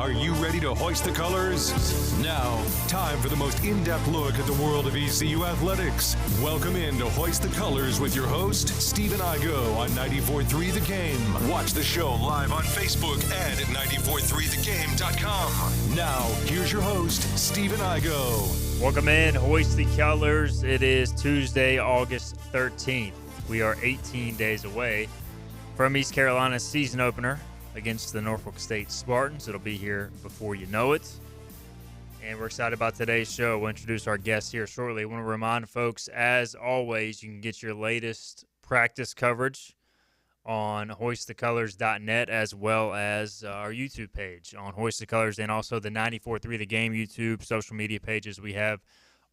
Are you ready to hoist the colors? Now, time for the most in-depth look at the world of ECU athletics. Welcome in to Hoist the Colors with your host, Stephen Igo on 94.3 The Game. Watch the show live on Facebook and at 943thegame.com. Now, here's your host, Stephen Igo. Welcome in, Hoist the Colors. It is Tuesday, August 13th. We are 18 days away from East Carolina's season opener against the Norfolk State Spartans. It'll be here before you know it. And we're excited about today's show. We'll introduce our guests here shortly. I want to remind folks, as always, you can get your latest practice coverage on hoistthecolors.net as well as our YouTube page on Hoist the Colors and also the 94.3 The Game YouTube social media pages. We have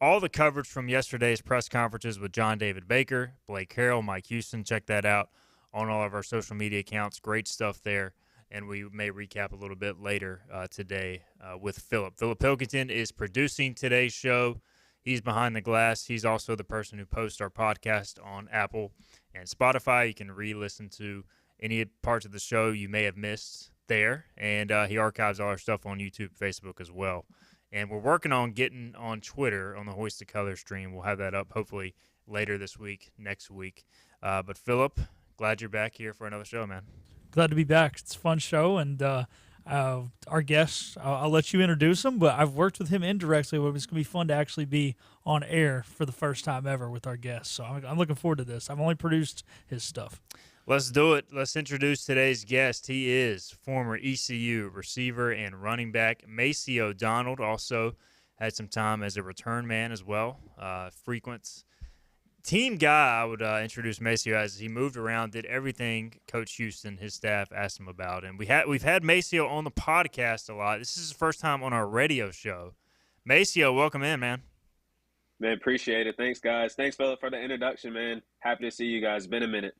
all the coverage from yesterday's press conferences with John David Baker, Blake Harrell, Mike Houston. Check that out on all of our social media accounts. Great stuff there. And we may recap a little bit later today with Philip. Philip Pilkington is producing today's show. He's behind the glass. He's also the person who posts our podcast on Apple and Spotify. You can re-listen to any parts of the show you may have missed there. And he archives all our stuff on YouTube, Facebook as well. And we're working on getting on Twitter on the Hoist the Colors stream. We'll have that up hopefully later this week, next week. But Philip, glad you're back here for another show, man. Glad to be back. It's a fun show, and our guest, I'll let you introduce him, but I've worked with him indirectly, but it's going to be fun to actually be on air for the first time ever with our guest. So I'm looking forward to this. I've only produced his stuff. Let's do it. Let's introduce today's guest. He is former ECU receiver and running back Macio O'Donald. Also had some time as a return man as well. Frequents team guy, I would introduce Maceo as. He moved around, did everything Coach Houston, his staff, asked him about. And we've had Maceo on the podcast a lot. This is his first time on our radio show. Maceo, welcome in, man. Man, appreciate it. Thanks, guys. Thanks, Philip, for the introduction, man. Happy to see you guys. Been a minute.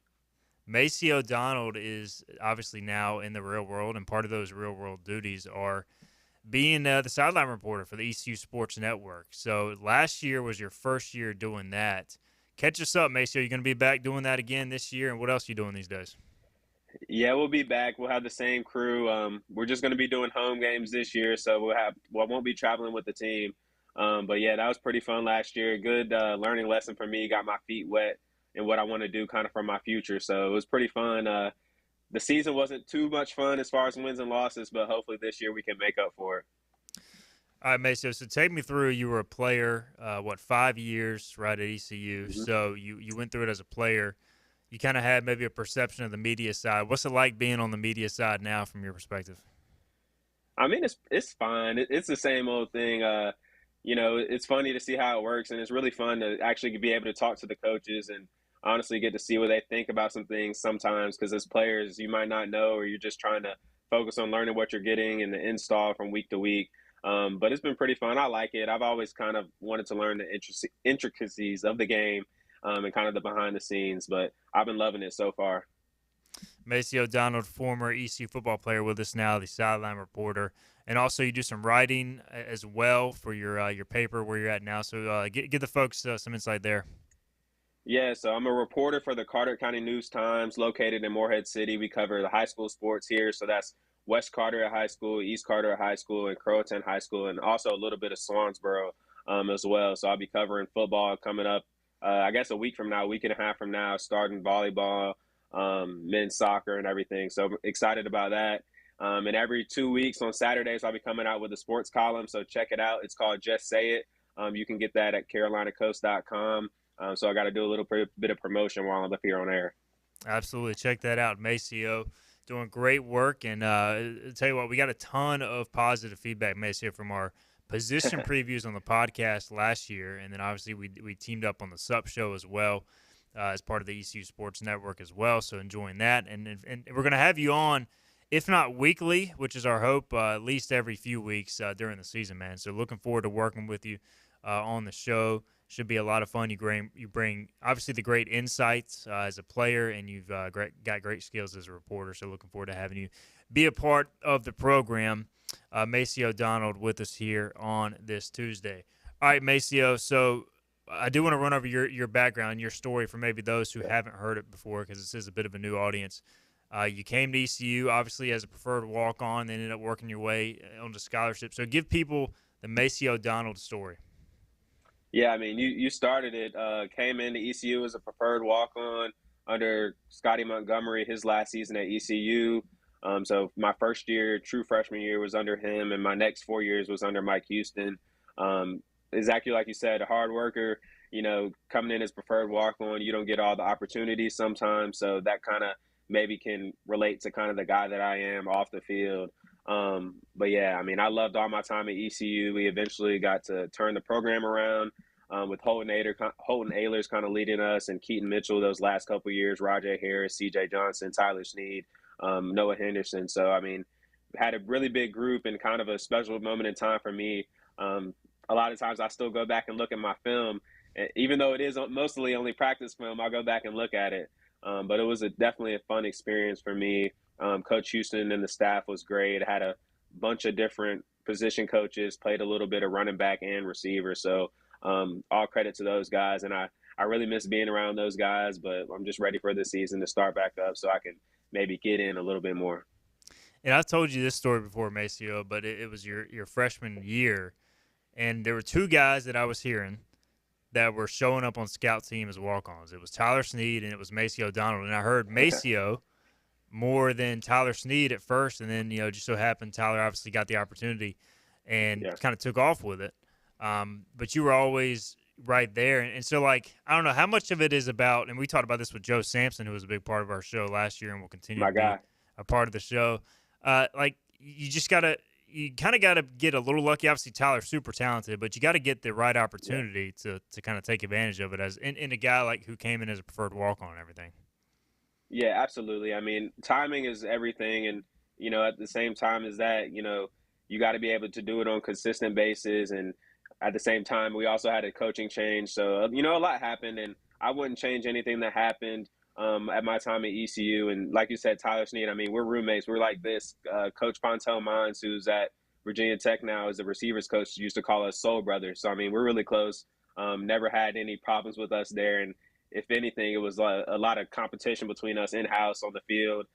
Macio O'Donald is obviously now in the real world, and part of those real-world duties are being the sideline reporter for the ECU Sports Network. So last year was your first year doing that. Catch us up, Maceo. You're going to be back doing that again this year, and what else are you doing these days? Yeah, we'll be back. We'll have the same crew. We're just going to be doing home games this year, so I won't be traveling with the team. But, yeah, that was pretty fun last year. Good learning lesson for me. Got my feet wet in what I want to do kind of for my future. So it was pretty fun. The season wasn't too much fun as far as wins and losses, but hopefully this year we can make up for it. All right, Maceo, so take me through. You were a player, 5 years, right, at ECU. Mm-hmm. So you went through it as a player. You kind of had maybe a perception of the media side. What's it like being on the media side now from your perspective? I mean, it's fine. It's the same old thing. It's funny to see how it works, and it's really fun to actually be able to talk to the coaches and honestly get to see what they think about some things sometimes, because as players, you might not know, or you're just trying to focus on learning what you're getting in the install from week to week. But it's been pretty fun. I like it. I've always kind of wanted to learn the intricacies of the game and kind of the behind the scenes, but I've been loving it so far. Macio O'Donald, former ECU football player with us now, the sideline reporter. And also you do some writing as well for your paper where you're at now. So give the folks some insight there. Yeah, so I'm a reporter for the Carteret County News-Times located in Morehead City. We cover the high school sports here, so that's West Carteret High School, East Carteret High School, and Croatan High School, and also a little bit of Swansboro as well. So I'll be covering football coming up, I guess a week and a half from now, starting volleyball, men's soccer, and everything. So I'm excited about that. And every 2 weeks on Saturdays, I'll be coming out with a sports column. So check it out. It's called Just Say It. You can get that at carolinacoast.com. So I got to do a little bit of promotion while I'm up here on air. Absolutely. Check that out. Maceo doing great work. And I'll tell you what, we got a ton of positive feedback, Maceo, from our position previews on the podcast last year. And then obviously we teamed up on the SUP show as well as part of the ECU Sports Network as well. So enjoying that. And we're going to have you on, if not weekly, which is our hope, at least every few weeks during the season, man. So looking forward to working with you on the show. Should be a lot of fun. You bring obviously the great insights as a player, and you've got great skills as a reporter. So looking forward to having you be a part of the program. Macio O'Donald with us here on this Tuesday. All right, Maceo. So I do want to run over your background, your story for maybe those who haven't heard it before, because this is a bit of a new audience. You came to ECU, obviously, as a preferred walk-on, then ended up working your way onto scholarship. So give people the Macio O'Donald story. Yeah, I mean, you started it. Came into ECU as a preferred walk-on under Scotty Montgomery, his last season at ECU. So my first year, true freshman year, was under him, and my next 4 years was under Mike Houston. Exactly like you said, a hard worker. Coming in as preferred walk-on, you don't get all the opportunities sometimes. So that kind of maybe can relate to kind of the guy that I am off the field. But yeah, I mean, I loved all my time at ECU. We eventually got to turn the program around with Holton Ahlers kind of leading us, and Keaton Mitchell those last couple of years, Rajay Harris, CJ Johnson, Tyler Snead, Noah Henderson. So, I mean, had a really big group and kind of a special moment in time for me. A lot of times I still go back and look at my film, even though it is mostly only practice film, I'll go back and look at it. But it was definitely a fun experience for me. Coach Houston and the staff was great. I had a bunch of different position coaches, played a little bit of running back and receiver. So all credit to those guys. And I really miss being around those guys, but I'm just ready for this season to start back up so I can maybe get in a little bit more. And I've told you this story before, Maceo, but it was your freshman year. And there were two guys that I was hearing that were showing up on scout team as walk-ons. It was Tyler Snead and it was Macio O'Donald. And I heard Maceo more than Tyler Snead at first, and then just so happened Tyler obviously got the opportunity and kind of took off with it. But you were always right there, and so I don't know how much of it is about. And we talked about this with Joe Sampson, who was a big part of our show last year, and will continue to be a part of the show. You kind of got to get a little lucky. Obviously, Tyler's super talented, but you got to get the right opportunity to kind of take advantage of it as in a guy who came in as a preferred walk-on and everything. Yeah, absolutely. I mean, timing is everything. And, at the same time as that, you got to be able to do it on a consistent basis. And at the same time, we also had a coaching change. So, a lot happened, and I wouldn't change anything that happened at my time at ECU. And like you said, Tyler Snead, I mean, we're roommates. We're like this. Coach Pontel Mines, who's at Virginia Tech now as the receivers coach, used to call us soul brothers. So, I mean, we're really close. Never had any problems with us there. And if anything, it was a lot of competition between us in-house on the field.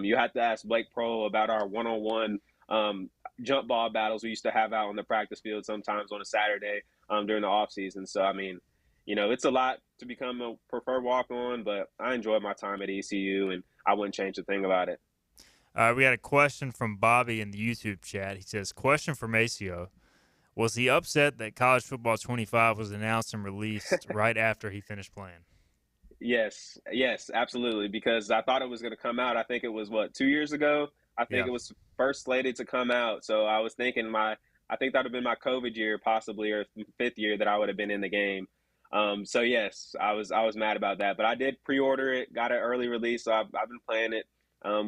You had to ask Blake Prohl about our one-on-one jump ball battles we used to have out on the practice field sometimes on a Saturday during the offseason. So, I mean, it's a lot to become a preferred walk-on, but I enjoyed my time at ECU, and I wouldn't change a thing about it. We had a question from Bobby in the YouTube chat. He says, question for Maceo. Was he upset that College Football 25 was announced and released right after he finished playing? Yes, absolutely, because I thought it was going to come out. I think it was, 2 years ago? I think it was first slated to come out. So I was thinking I think that would have been my COVID year possibly, or fifth year that I would have been in the game. So, yes, I was mad about that. But I did pre-order it, got an early release, so I've been playing it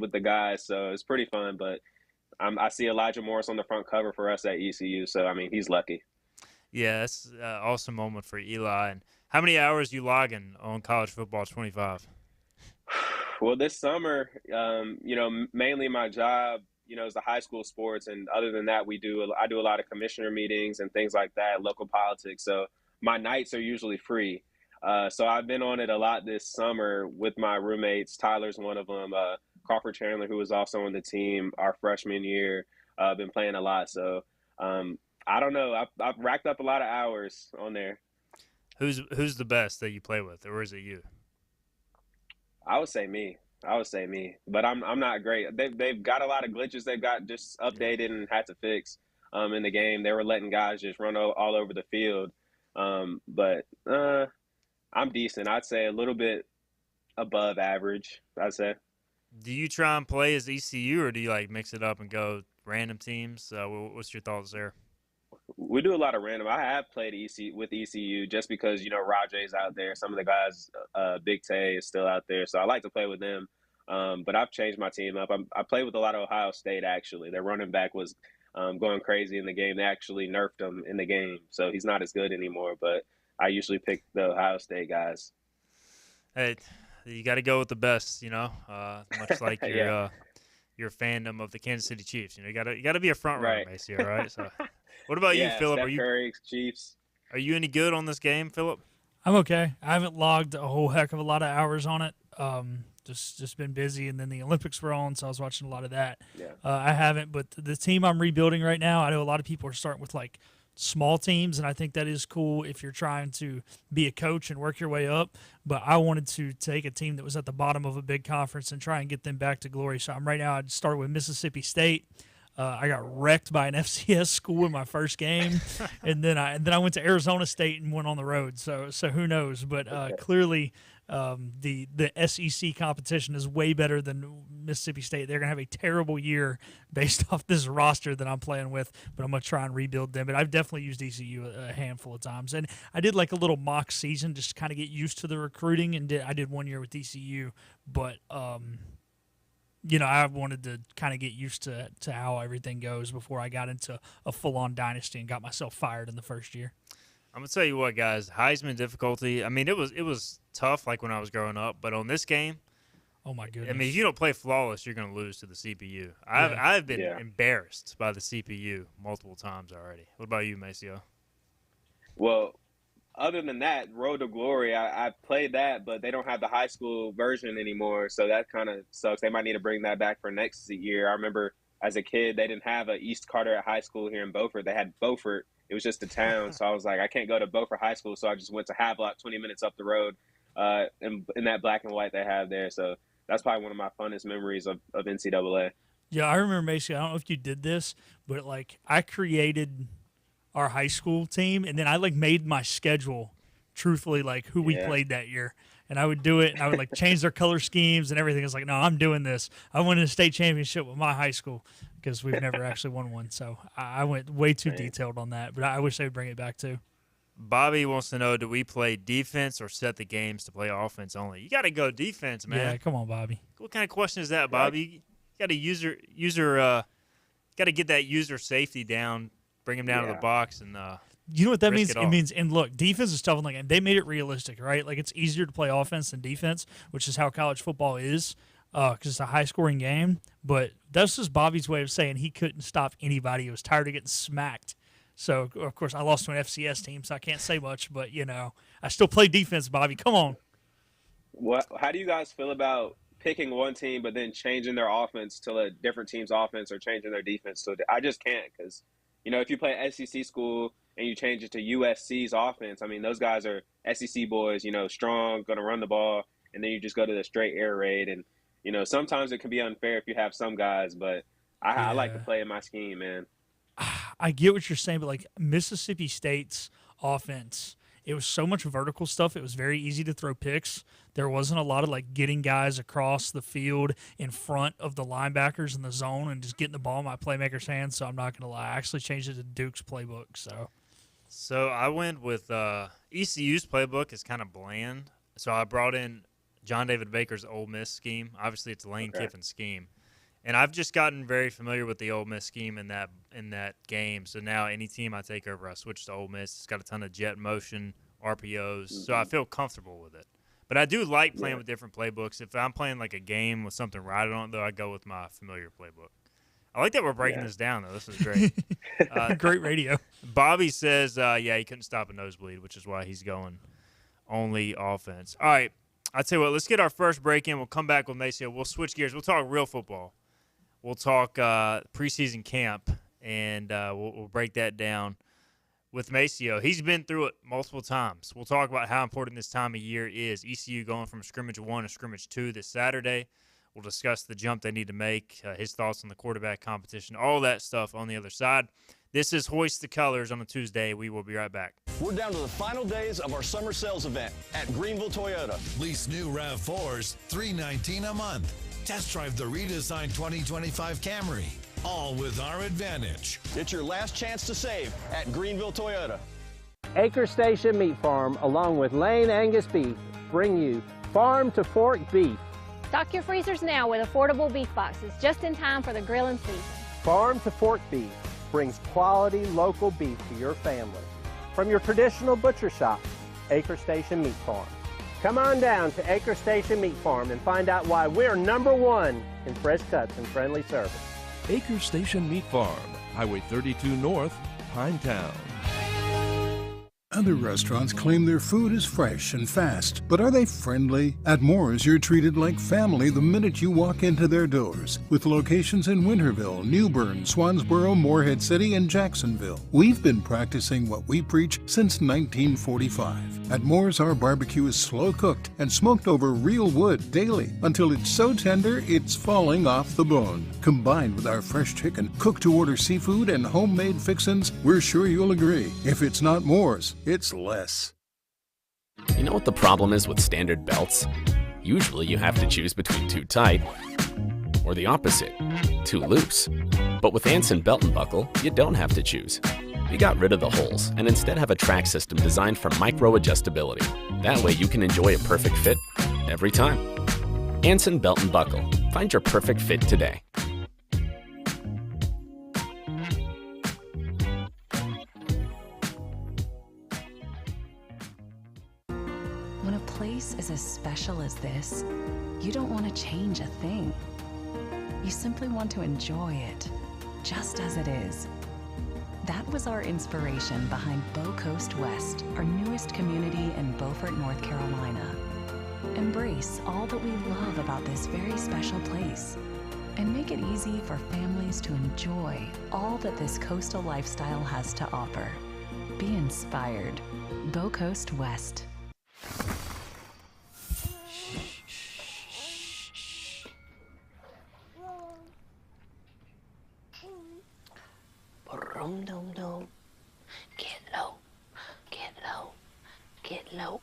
with the guys. So it's pretty fun. But I see Elijah Morris on the front cover for us at ECU. So, I mean, he's lucky. Yeah, that's an awesome moment for Eli. And how many hours you logging on College Football 25? Well, this summer, mainly my job, is the high school sports. And other than that, I do a lot of commissioner meetings and things like that, local politics. So my nights are usually free. So I've been on it a lot this summer with my roommates. Tyler's one of them. Crawford Chandler, who was also on the team our freshman year, been playing a lot. So I don't know. I've racked up a lot of hours on there. Who's the best that you play with, or is it you? I would say me, but I'm not great. They've got a lot of glitches they've got just updated and had to fix in the game. They were letting guys just run all over the field. But I'm decent. I'd say a little bit above average, I'd say. Do you try and play as ECU, or do you mix it up and go random teams? What's your thoughts there? We do a lot of random. I have played with ECU just because, Rajay's out there. Some of the guys, Big Tay is still out there. So I like to play with them. But I've changed my team up. I played with a lot of Ohio State, actually. Their running back was going crazy in the game. They actually nerfed him in the game. So he's not as good anymore. But I usually pick the Ohio State guys. Hey, you got to go with the best, much like your fandom of the Kansas City Chiefs. You got to be a front runner, Maceo, right? So. What about you, Phillip? Steph Curry, Chiefs. Are you any good on this game, Phillip? I'm okay. I haven't logged a whole heck of a lot of hours on it. just been busy, and then the Olympics were on, so I was watching a lot of that. Yeah. I haven't, but the team I'm rebuilding right now, I know a lot of people are starting with like small teams, and I think that is cool if you're trying to be a coach and work your way up. But I wanted to take a team that was at the bottom of a big conference and try and get them back to glory. So I'm right now. I started with Mississippi State. I got wrecked by an FCS school in my first game, and then I went to Arizona State and went on the road. So who knows? But clearly, the SEC competition is way better than Mississippi State. They're gonna have a terrible year based off this roster that I'm playing with, but I'm gonna try and rebuild them. But I've definitely used ECU a handful of times, and I did like a little mock season just to kind of get used to the recruiting. And I did 1 year with ECU, but I wanted to kind of get used to how everything goes before I got into a full-on dynasty and got myself fired in the first year. I'm gonna tell you what, guys. Heisman difficulty. I mean, it was tough, like when I was growing up. But on this game, oh my goodness. I mean, if you don't play flawless, you're gonna lose to the CPU. I've been embarrassed by the CPU multiple times already. What about you, Maceo? Well, other than that, Road to Glory, I played that, but they don't have the high school version anymore, so that kind of sucks. They might need to bring that back for next year. I remember as a kid, they didn't have a East Carteret High School here in Beaufort. They had Beaufort. It was just a town, so I was like, I can't go to Beaufort High School, so I just went to Havelock 20 minutes up the road in that black and white they have there. So that's probably one of my funnest memories of NCAA. Yeah, I remember, Macio, I don't know if you did this, but, like, I created our high school team, and then I, like, made my schedule, truthfully, like, who we played that year. And I would do it, and I would, like, change their color schemes and everything. It's like, no, I'm doing this. I won a state championship with my high school because we've never actually won one. So I went way too detailed on that, but I wish they would bring it back too. Bobby wants to know, do we play defense or set the games to play offense only? You got to go defense, man. Yeah, come on, Bobby. What kind of question is that, Bobby? You got to got to get that user safety down, bring him down to the box, and you know what that means? It means, and look, defense is tough in the game. They made it realistic, right? Like, it's easier to play offense than defense, which is how college football is, because it's a high-scoring game. But that's just Bobby's way of saying he couldn't stop anybody. He was tired of getting smacked. So, of course, I lost to an FCS team, so I can't say much. But, I still play defense, Bobby. Come on. How do you guys feel about picking one team but then changing their offense to a different team's offense or changing their defense? So I just can't because, if you play SEC school – and you change it to USC's offense, I mean, those guys are SEC boys, strong, going to run the ball, and then you just go to the straight air raid. And, sometimes it can be unfair if you have some guys, but I like to play in my scheme, man. I get what you're saying, but, like, Mississippi State's offense, it was so much vertical stuff. It was very easy to throw picks. There wasn't a lot of, like, getting guys across the field in front of the linebackers in the zone and just getting the ball in my playmaker's hands, so I'm not going to lie. I actually changed it to Duke's playbook, So I went with ECU's playbook is kind of bland. So I brought in John David Baker's Ole Miss scheme. Obviously, it's a Lane Kiffin scheme. And I've just gotten very familiar with the Ole Miss scheme in that game. So now any team I take over, I switch to Ole Miss. It's got a ton of jet motion, RPOs. So I feel comfortable with it. But I do like playing with different playbooks. If I'm playing like a game with something riding on it, though, I go with my familiar playbook. I like that we're breaking this down, though. This is great. Great radio. Bobby says, he couldn't stop a nosebleed, which is why he's going only offense. All right, I'll tell you what, let's get our first break in. We'll come back with Maceo. We'll switch gears. We'll talk real football. We'll talk preseason camp, and we'll break that down with Maceo. He's been through it multiple times. We'll talk about how important this time of year is. ECU going from Scrimmage 1 to Scrimmage 2 this Saturday. We'll discuss the jump they need to make, his thoughts on the quarterback competition, all that stuff on the other side. This is Hoist the Colors on a Tuesday. We will be right back. We're down to the final days of our summer sales event at Greenville Toyota. Lease new RAV4s, $319 a month. Test drive the redesigned 2025 Camry, all with our advantage. It's your last chance to save at Greenville Toyota. Acre Station Meat Farm, along with Lane Angus Beef, bring you Farm to Fork Beef. Stock your freezers now with affordable beef boxes, just in time for the grilling season. Farm to Fork Beef brings quality local beef to your family. From your traditional butcher shop, Acre Station Meat Farm. Come on down to Acre Station Meat Farm and find out why we're #1 in fresh cuts and friendly service. Acre Station Meat Farm, Highway 32 North, Pinetown. Other restaurants claim their food is fresh and fast, but are they friendly? At Moore's, you're treated like family the minute you walk into their doors. With locations in Winterville, New Bern, Swansboro, Morehead City, and Jacksonville. We've been practicing what we preach since 1945. At Moore's, our barbecue is slow cooked and smoked over real wood daily until it's so tender it's falling off the bone. Combined with our fresh chicken, cooked-to-order seafood, and homemade fixins, we're sure you'll agree. If it's not Moore's, it's less. You know what the problem is with standard belts? Usually you have to choose between too tight or the opposite, too loose. But with Anson Belt and Buckle, you don't have to choose. We got rid of the holes and instead have a track system designed for micro-adjustability. That way you can enjoy a perfect fit every time. Anson Belt and Buckle. Find your perfect fit today. When a place is as special as this, you don't want to change a thing. You simply want to enjoy it, just as it is. That was our inspiration behind Bow Coast West, our newest community in Beaufort, North Carolina. Embrace all that we love about this very special place and make it easy for families to enjoy all that this coastal lifestyle has to offer. Be inspired. Bow Coast West. Dum-dum-dum. Get low, get low, get low.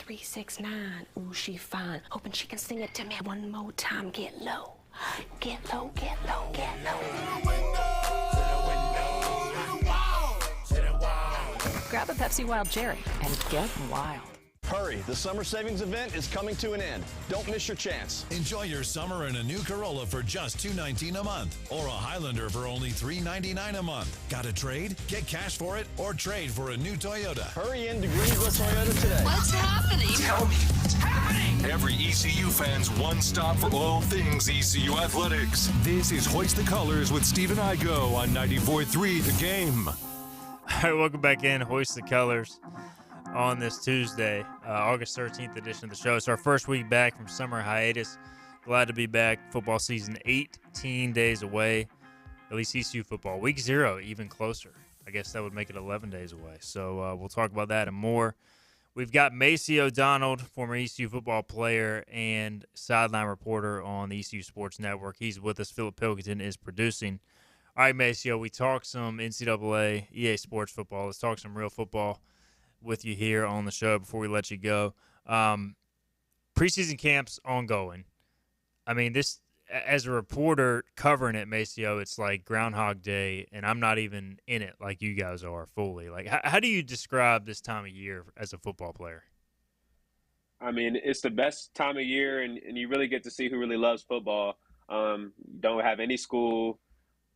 369, ooh, she fine. Hoping she can sing it to me one more time. Get low, get low, get low, get low. Grab a Pepsi Wild Cherry and get wild. Hurry, the summer savings event is coming to an end. Don't miss your chance. Enjoy your summer in a new Corolla for just $219 a month or a Highlander for only $399 a month. Got a trade? Get cash for it or trade for a new Toyota. Hurry in to Greenville Toyota today. What's happening? Tell me what's happening. Every ECU fan's one stop for all things ECU athletics. This is Hoist the Colors with Stephen Igo on 94.3 The Game. All right, welcome back in, Hoist the Colors, on this Tuesday, August 13th edition of the show. It's our first week back from summer hiatus. Glad to be back. Football season 18 days away, at least ECU football. Week 0, even closer. I guess that would make it 11 days away. So we'll talk about that and more. We've got Macio O'Donald, former ECU football player and sideline reporter on the ECU Sports Network. He's with us. Philip Pilkington is producing. All right, Maceo, we talked some NCAA, EA Sports football. Let's talk some real football with you here on the show before we let you go. Preseason camp's ongoing. I mean, this, as a reporter covering it, Maceo, it's like Groundhog Day, and I'm not even in it like you guys are fully. Like, how do you describe this time of year as a football player? I mean, it's the best time of year, and you really get to see who really loves football. Don't have any school,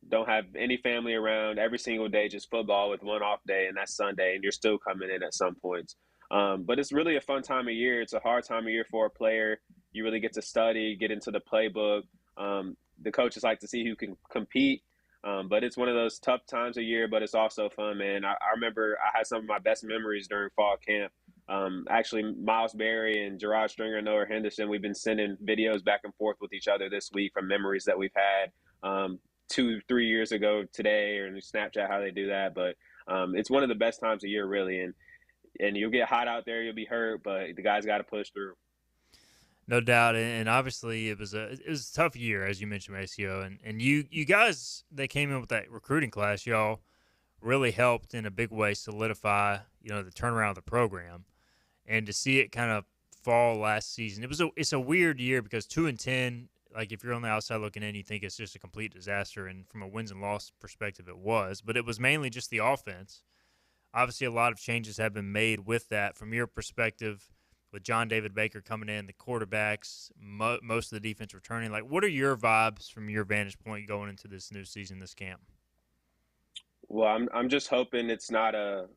don't have any family around, every single day, just football with one off day, and that's Sunday, and you're still coming in at some points. But it's really a fun time of year. It's a hard time of year for a player. You really get to study, get into the playbook. The coaches like to see who can compete, but it's one of those tough times of year, but it's also fun, man. I remember I had some of my best memories during fall camp. Actually, Miles Berry and Gerard Stringer and Noah Henderson, we've been sending videos back and forth with each other this week from memories that we've had 2-3 years ago today, or Snapchat, how they do that. But it's one of the best times of year, really. And you'll get hot out there, you'll be hurt, but the guys got to push through. No doubt, and obviously it was a tough year, as you mentioned, Maceo, and you guys that came in with that recruiting class, y'all really helped in a big way solidify, the turnaround of the program, and to see it kind of fall last season. It's a weird year because 2-10, like if you're on the outside looking in, you think it's just a complete disaster, and from a wins and loss perspective, it was, but it was mainly just the offense. Obviously, a lot of changes have been made with that. From your perspective, with John David Baker coming in, the quarterbacks, most of the defense returning, like what are your vibes from your vantage point going into this new season, this camp? Well, I'm just hoping it's not a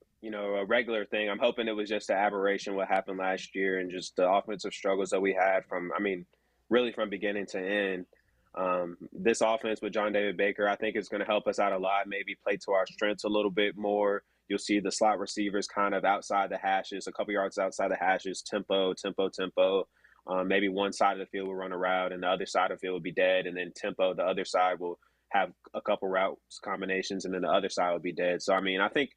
regular thing. I'm hoping it was just an aberration what happened last year and just the offensive struggles that we had really from beginning to end. This offense with John David Baker, I think it's going to help us out a lot, maybe play to our strengths a little bit more, you'll see the slot receivers kind of outside the hashes, a couple yards outside the hashes, tempo. Maybe one side of the field will run a route and the other side of the field will be dead. And then tempo, the other side will have a couple routes combinations and then the other side will be dead. So, I mean, I think,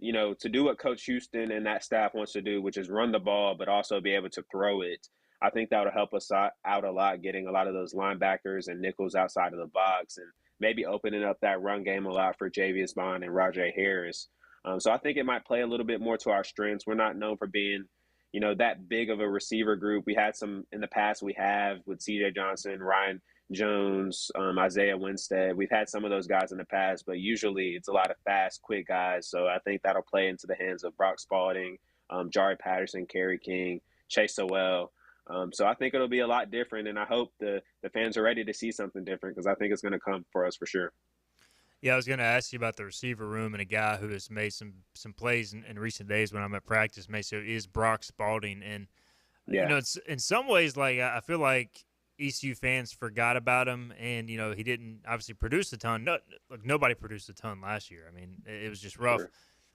to do what Coach Houston and that staff wants to do, which is run the ball, but also be able to throw it, I think that would help us out a lot, getting a lot of those linebackers and nickels outside of the box and maybe opening up that run game a lot for Javius Bond and Rajay Harris. So I think it might play a little bit more to our strengths. We're not known for being, that big of a receiver group. We had some in the past. We have with C.J. Johnson, Ryan Jones, Isaiah Winstead. We've had some of those guys in the past, but usually it's a lot of fast, quick guys. So I think that'll play into the hands of Brock Spalding, Jari Patterson, Kerry King, Chase Sowell. So I think it'll be a lot different, and I hope the fans are ready to see something different because I think it's going to come for us for sure. Yeah, I was going to ask you about the receiver room, and a guy who has made some plays in recent days when I'm at practice, Maceo, is Brock Spalding. And, it's in some ways, like, I feel like ECU fans forgot about him, and, he didn't obviously produce a ton. Nobody produced a ton last year. I mean, it was just rough. Sure.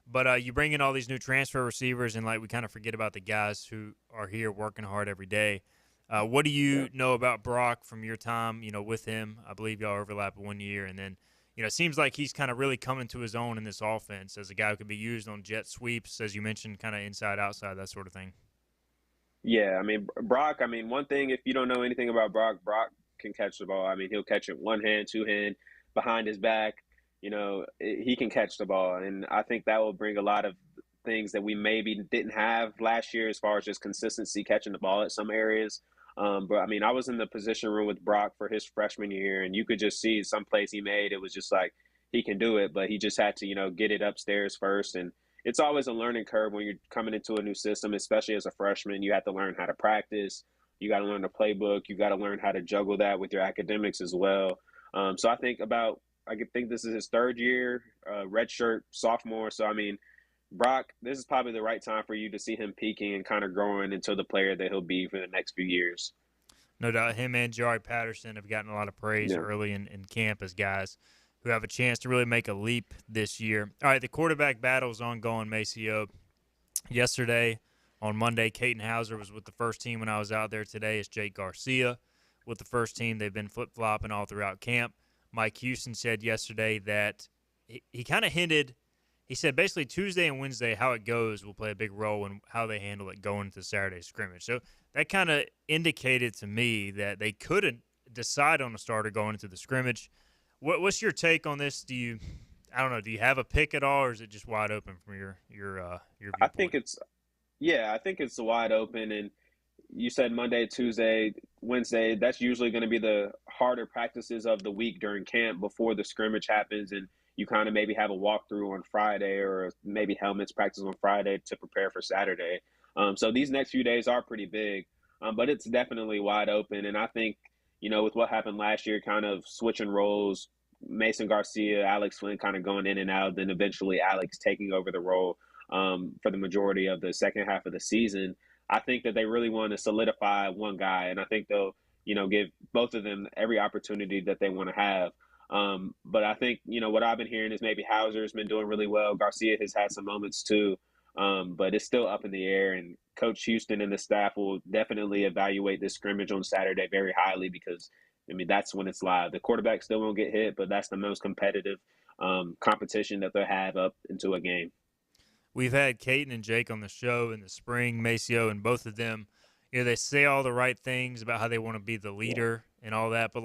But you bring in all these new transfer receivers, and, we kind of forget about the guys who are here working hard every day. What do you know about Brock from your time, with him? I believe y'all overlap 1 year, and then, it seems like he's kind of really coming to his own in this offense as a guy who could be used on jet sweeps, as you mentioned, kind of inside, outside, that sort of thing. Yeah, I mean, Brock, one thing, if you don't know anything about Brock can catch the ball. I mean, he'll catch it one hand, two hand, behind his back. He can catch the ball. And I think that will bring a lot of things that we maybe didn't have last year as far as just consistency catching the ball at some areas. But I was in the position room with Brock for his freshman year, and you could just see some plays he made. It was just like he can do it, but he just had to, get it upstairs first. And it's always a learning curve when you're coming into a new system, especially as a freshman. You have to learn how to practice. You got to learn the playbook. You got to learn how to juggle that with your academics as well. So I think this is his third year, redshirt sophomore. So, Brock, this is probably the right time for you to see him peaking and kind of growing into the player that he'll be for the next few years. No doubt. Him and Jari Patterson have gotten a lot of praise early in camp as guys who have a chance to really make a leap this year. All right, the quarterback battle is ongoing, Maceo. Yesterday, on Monday, Caden Hauser was with the first team when I was out there. Today is Jake Garcia with the first team. They've been flip-flopping all throughout camp. Mike Houston said yesterday that he kind of hinted. He said basically Tuesday and Wednesday, how it goes will play a big role in how they handle it going into Saturday's scrimmage. So that kind of indicated to me that they couldn't decide on a starter going into the scrimmage. What's your take on this? Do you have a pick at all, or is it just wide open from your viewpoint? I think it's wide open. And you said Monday, Tuesday, Wednesday. That's usually going to be the harder practices of the week during camp before the scrimmage happens, and you kind of maybe have a walkthrough on Friday or maybe helmets practice on Friday to prepare for Saturday. So these next few days are pretty big, but it's definitely wide open. And I think, with what happened last year, kind of switching roles, Mason Garcia, Alex Flynn kind of going in and out, then eventually Alex taking over the role for the majority of the second half of the season. I think that they really want to solidify one guy, and I think they'll, give both of them every opportunity that they want to have. But I think, what I've been hearing is maybe Hauser's been doing really well. Garcia has had some moments too, but it's still up in the air. And Coach Houston and the staff will definitely evaluate this scrimmage on Saturday very highly because, that's when it's live. The quarterback still won't get hit, but that's the most competitive competition that they'll have up into a game. We've had Caden and Jake on the show in the spring, Maceo, and both of them, they say all the right things about how they want to be the leader and all that, but,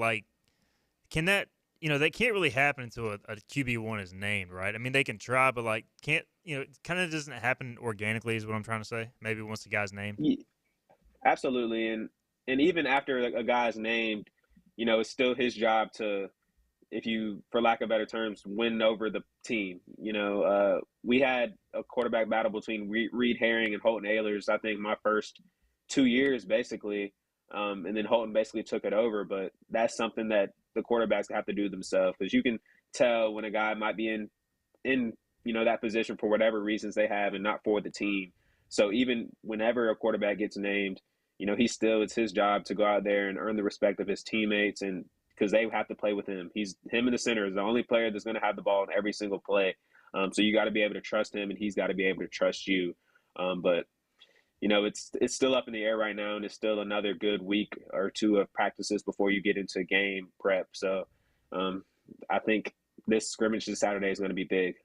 can that – that can't really happen until a QB1 is named, right? They can try, but, can't – it kind of doesn't happen organically is what I'm trying to say, maybe once the guy's named. Yeah, absolutely. And even after a guy's named, it's still his job to, if you, for lack of better terms, win over the team. We had a quarterback battle between Reed Herring and Holton Ahlers, I think, my first 2 years, basically. And then Holton basically took it over. But that's something that the quarterbacks have to do themselves, because you can tell when a guy might be in that position for whatever reasons they have and not for the team. So even whenever a quarterback gets named, it's his job to go out there and earn the respect of his teammates, and because they have to play with him. Him in the center is the only player that's going to have the ball in every single play. So you got to be able to trust him, and he's got to be able to trust you. But it's still up in the air right now, and it's still another good week or two of practices before you get into game prep. So I think this scrimmage this Saturday is going to be big.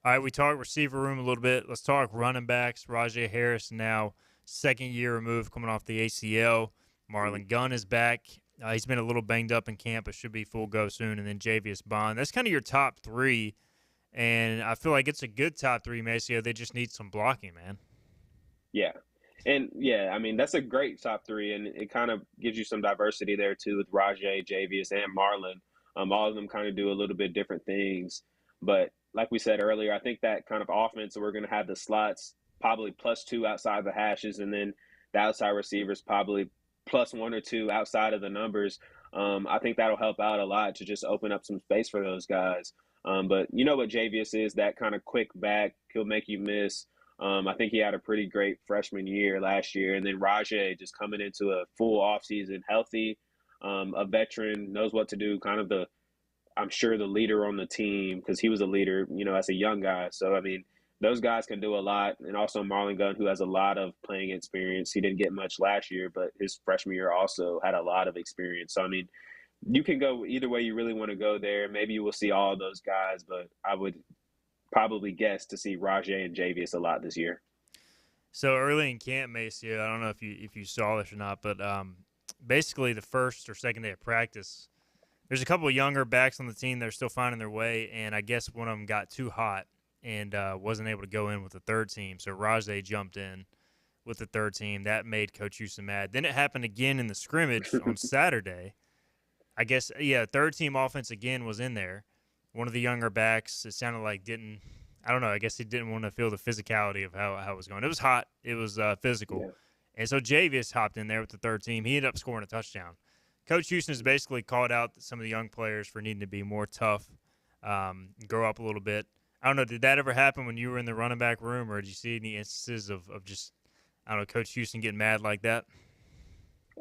All right, we talked receiver room a little bit. Let's talk running backs. Rajay Harris now second year removed coming off the ACL. Marlon Gunn is back. He's been a little banged up in camp, but should be full go soon. And then Javius Bond. That's kind of your top three, and I feel like it's a good top three, Maceo. They just need some blocking, man. Yeah. And, yeah, I mean, that's a great top three, and it kind of gives you some diversity there, too, with Rajay, Javius, and Marlon. All of them kind of do a little bit different things. But like we said earlier, I think that kind of offense, we're going to have the slots probably +2 outside the hashes, and then the outside receivers probably +1 or 2 outside of the numbers. I think that'll help out a lot to just open up some space for those guys. But you know what Javius is, that kind of quick back. He'll make you miss. I think he had a pretty great freshman year last year. And then Rajay just coming into a full offseason healthy, a veteran, knows what to do, kind of I'm sure the leader on the team, because he was a leader, as a young guy. So, I mean, those guys can do a lot. And also Marlon Gunn, who has a lot of playing experience. He didn't get much last year, but his freshman year also had a lot of experience. So, I mean, you can go either way you really want to go there. Maybe you will see all of those guys, but I would probably guess to see Rajay and Javius a lot this year. So early in camp, Maceo, I don't know if you saw this or not, but basically the first or second day of practice, there's a couple of younger backs on the team that are still finding their way, and I guess one of them got too hot and wasn't able to go in with the third team. So Rajay jumped in with the third team. That made Coach Houston mad. Then it happened again in the scrimmage on Saturday. I guess, third team offense again was in there. One of the younger backs, it sounded like I guess he didn't want to feel the physicality of how it was going. It was hot. It was physical. Yeah. And so Javius hopped in there with the third team. He ended up scoring a touchdown. Coach Houston has basically called out some of the young players for needing to be more tough, grow up a little bit. I don't know, did that ever happen when you were in the running back room, or did you see any instances of just, I don't know, Coach Houston getting mad like that?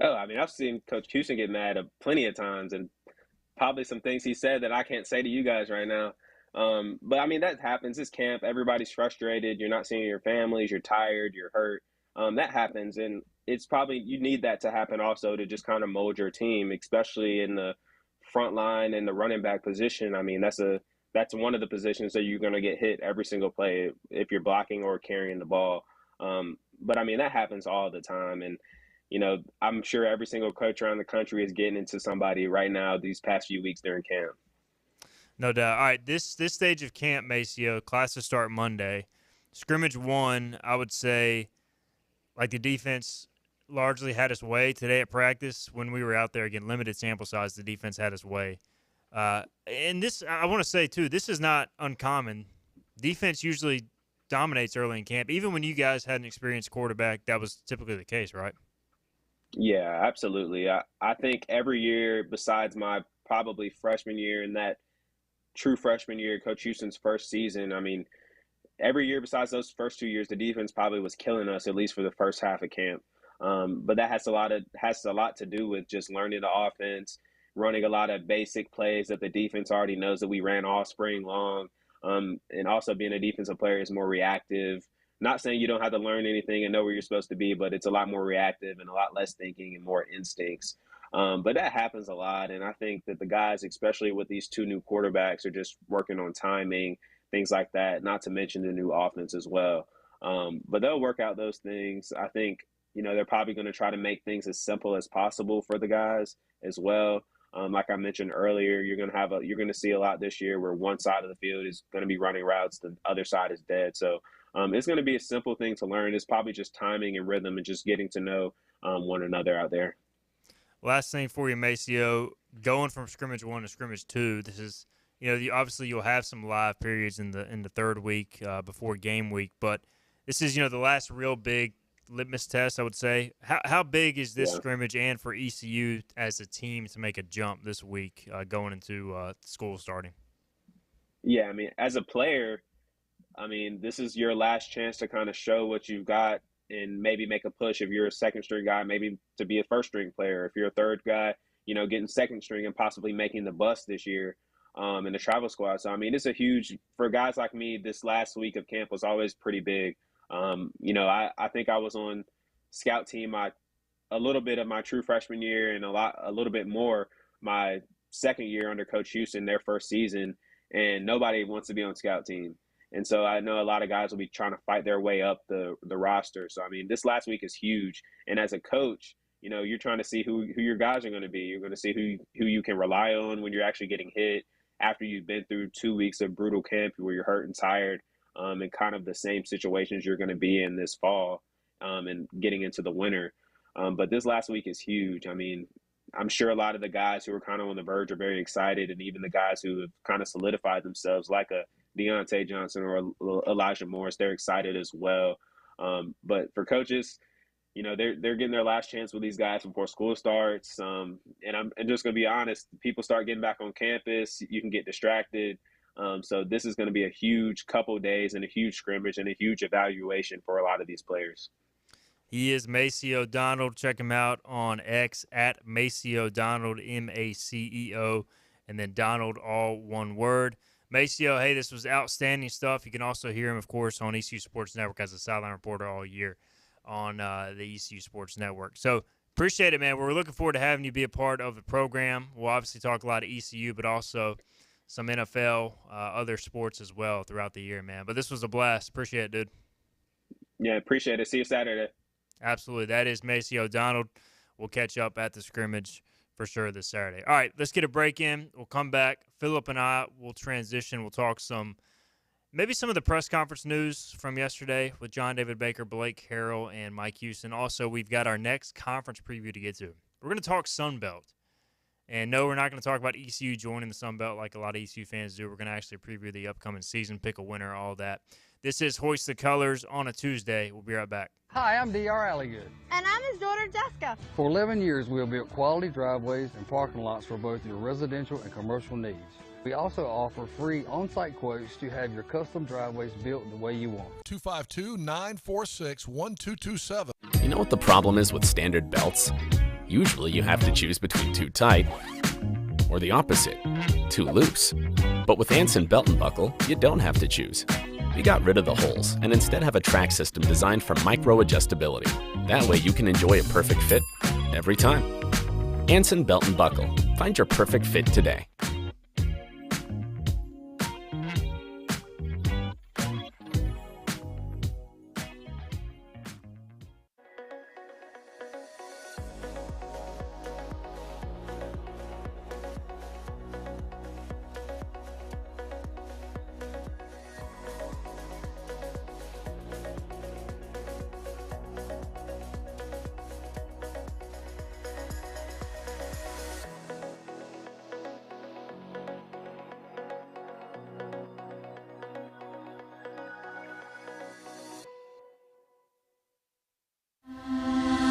Oh, I mean, I've seen Coach Houston get mad plenty of times, and probably some things he said that I can't say to you guys right now. But, I mean, that happens. It's camp. Everybody's frustrated. You're not seeing your families. You're tired. You're hurt. That happens, and it's probably you need that to happen also to just kind of mold your team, especially in the front line and the running back position. I mean, that's one of the positions that you're going to get hit every single play if you're blocking or carrying the ball. But, I mean, that happens all the time, and I'm sure every single coach around the country is getting into somebody right now these past few weeks during camp. No doubt. All right, this stage of camp, Maceo, classes start Monday. Scrimmage 1, I would say, like the defense largely had its way today at practice. When we were out there, again, limited sample size, the defense had its way. And this, I want to say, too, this is not uncommon. Defense usually dominates early in camp. Even when you guys had an experienced quarterback, that was typically the case, right? Yeah, absolutely. I think every year besides my probably freshman year and that true freshman year, Coach Houston's first season, I mean, every year besides those first 2 years, the defense probably was killing us, at least for the first half of camp. But that has a lot to do with just learning the offense, running a lot of basic plays that the defense already knows that we ran all spring long, and also being a defensive player is more reactive. Not saying you don't have to learn anything and know where you're supposed to be, but it's a lot more reactive and a lot less thinking and more instincts. But that happens a lot, and I think that the guys, especially with these two new quarterbacks, are just working on timing, things like that, not to mention the new offense as well. But they'll work out those things. I think, they're probably going to try to make things as simple as possible for the guys as well. Like I mentioned earlier, you're going to see a lot this year where one side of the field is going to be running routes, the other side is dead. So it's going to be a simple thing to learn. It's probably just timing and rhythm and just getting to know one another out there. Last thing for you, Maceo, going from scrimmage 1 to scrimmage 2, this is, obviously you'll have some live periods in the third week before game week, but this is, the last real big litmus test, I would say. How big is this scrimmage and for ECU as a team to make a jump this week going into school starting? Yeah, I mean, as a player, this is your last chance to kind of show what you've got and maybe make a push if you're a second string guy, maybe to be a first string player. If you're a third guy, getting second string and possibly making the bus this year. and the travel squad. So, I mean, it's a huge – for guys like me, this last week of camp was always pretty big. I think I was on scout team a little bit of my true freshman year and a little bit more my second year under Coach Houston, their first season, and nobody wants to be on scout team. And so I know a lot of guys will be trying to fight their way up the roster. So, I mean, this last week is huge. And as a coach, you're trying to see who your guys are going to be. You're going to see who you can rely on when you're actually getting hit after you've been through 2 weeks of brutal camp where you're hurt and tired, and kind of the same situations you're going to be in this fall and getting into the winter. But this last week is huge. I mean, I'm sure a lot of the guys who are kind of on the verge are very excited, and even the guys who have kind of solidified themselves like a Deontay Johnson or Elijah Morris, they're excited as well. But for coaches, they're getting their last chance with these guys before school starts. And I'm just going to be honest, people start getting back on campus, you can get distracted. So this is going to be a huge couple of days and a huge scrimmage and a huge evaluation for a lot of these players. He is Macio O'Donald. Check him out on X at Macio O'Donald, Maceo, and then Donald, all one word. Maceo, hey, this was outstanding stuff. You can also hear him, of course, on ECU Sports Network as a sideline reporter all year on the ECU Sports Network. So appreciate it, man. We're looking forward to having you be a part of the program. We'll obviously talk a lot of ECU, but also some NFL, other sports as well throughout the year, man. But this was a blast. Appreciate it, dude. Yeah, appreciate it. See you Saturday. Absolutely. That is Macio O'Donald. We'll catch up at the scrimmage for sure this Saturday. All right, let's get a break in. We'll come back. Philip and I will transition. We'll talk maybe some of the press conference news from yesterday with John David Baker, Blake Harrell, and Mike Houston. Also, we've got our next conference preview to get to. We're going to talk Sun Belt. And no, we're not going to talk about ECU joining the Sun Belt like a lot of ECU fans do. We're going to actually preview the upcoming season, pick a winner, all that. This is Hoist the Colors on a Tuesday. We'll be right back. Hi, I'm D.R. Alligood. And I'm his daughter, Jessica. For 11 years, we have built quality driveways and parking lots for both your residential and commercial needs. We also offer free on-site quotes to have your custom driveways built the way you want. 252-946-1227. You know what the problem is with standard belts? Usually you have to choose between too tight or the opposite, too loose. But with Anson Belt and Buckle, you don't have to choose. We got rid of the holes and instead have a track system designed for micro-adjustability. That way you can enjoy a perfect fit every time. Anson Belt and Buckle. Find your perfect fit today.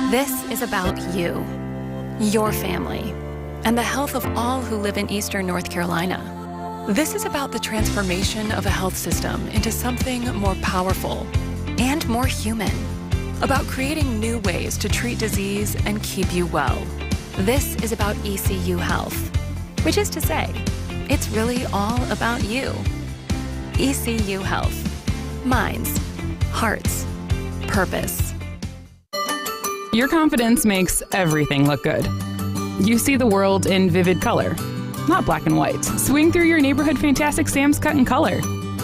This is about you, your family, and the health of all who live in Eastern North Carolina. This is about the transformation of a health system into something more powerful and more human, about creating new ways to treat disease and keep you well. This is about ECU Health, which is to say, it's really all about you. ECU Health. Minds, hearts, purpose. Your confidence makes everything look good. You see the world in vivid color, not black and white. Swing through your neighborhood Fantastic Sam's Cut in Color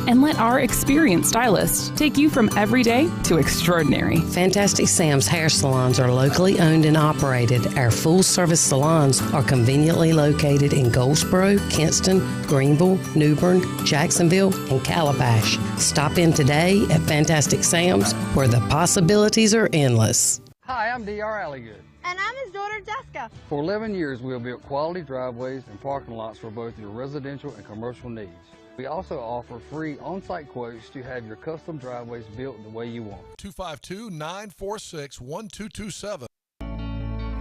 and let our experienced stylists take you from everyday to extraordinary. Fantastic Sam's hair salons are locally owned and operated. Our full-service salons are conveniently located in Goldsboro, Kinston, Greenville, New Bern, Jacksonville, and Calabash. Stop in today at Fantastic Sam's, where the possibilities are endless. Hi, I'm D.R. Alligood. And I'm his daughter, Jessica. For 11 years, we have built quality driveways and parking lots for both your residential and commercial needs. We also offer free on-site quotes to have your custom driveways built the way you want. 252-946-1227.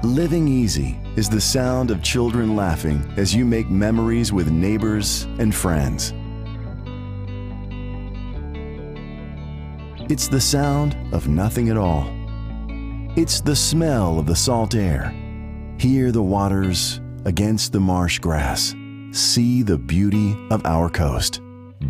Living easy is the sound of children laughing as you make memories with neighbors and friends. It's the sound of nothing at all. It's the smell of the salt air. Hear the waters against the marsh grass. See the beauty of our coast.